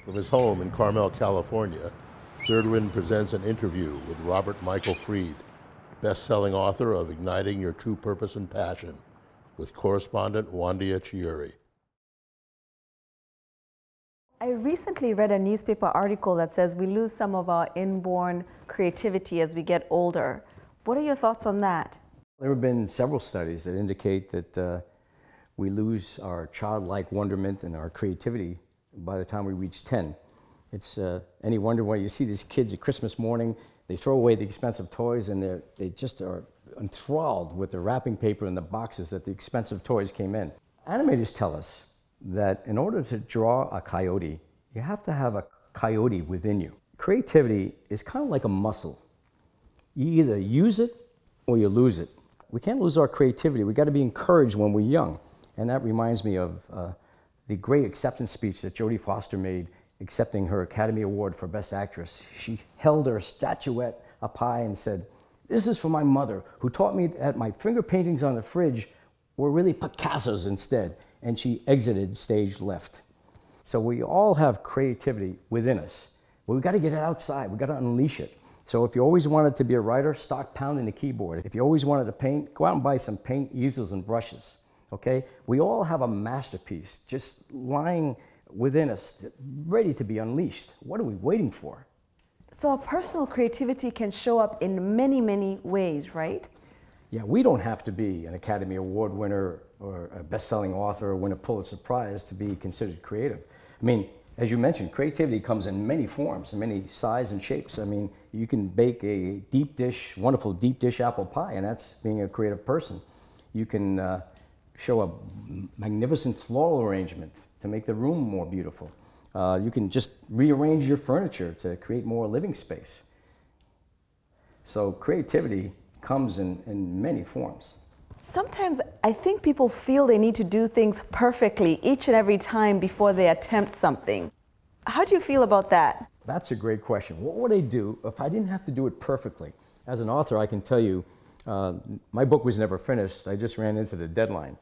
From his home in Carmel, California, Third Wind presents an interview with Robert Michael Fried, best-selling author of Igniting Your True Purpose and Passion, with correspondent Wandia Chiuri. I recently read a newspaper article that says we lose some of our inborn creativity as we get older. What are your thoughts on that? There have been several studies that indicate that we lose our childlike wonderment and our creativity by the time we reach 10. It's any wonder why you see these kids at Christmas morning, they throw away the expensive toys and they just are enthralled with the wrapping paper and the boxes that the expensive toys came in. Animators tell us that in order to draw a coyote, you have to have a coyote within you. Creativity is kind of like a muscle. You either use it or you lose it. We can't lose our creativity. We got to be encouraged when we're young. And that reminds me of the great acceptance speech that Jodie Foster made accepting her Academy Award for Best Actress. She held her statuette up high and said, "This is for my mother, who taught me that my finger paintings on the fridge were really Picasso's instead." And she exited stage left. So we all have creativity within us, but we've got to get it outside. We've got to unleash it. So if you always wanted to be a writer, start pounding the keyboard. If you always wanted to paint, go out and buy some paint, easels, and brushes. Okay? We all have a masterpiece just lying within us, ready to be unleashed. What are we waiting for? So our personal creativity can show up in many, many ways, right? Yeah, we don't have to be an Academy Award winner or a best-selling author or win a Pulitzer Prize to be considered creative. I mean, as you mentioned, creativity comes in many forms, in many sizes and shapes. I mean, you can bake a deep dish, wonderful deep dish apple pie, and that's being a creative person. You can show a magnificent floral arrangement to make the room more beautiful. You can just rearrange your furniture to create more living space. So creativity comes in many forms. Sometimes I think people feel they need to do things perfectly each and every time before they attempt something. How do you feel about that? That's a great question. What would I do if I didn't have to do it perfectly? As an author, I can tell you, my book was never finished. I just ran into the deadline.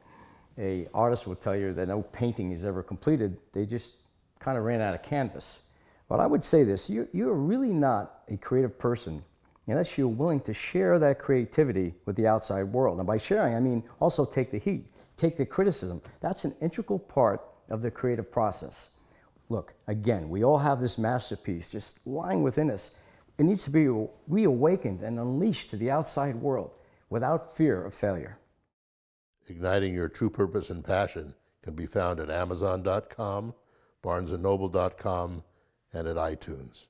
An artist will tell you that no painting is ever completed. They just kind of ran out of canvas. But I would say this, you're really not a creative person unless you're willing to share that creativity with the outside world. And by sharing, I mean also take the heat, take the criticism. That's an integral part of the creative process. Look, again, we all have this masterpiece just lying within us. It needs to be reawakened and unleashed to the outside world without fear of failure. Igniting Your True Purpose and Passion can be found at Amazon.com, BarnesandNoble.com, and at iTunes.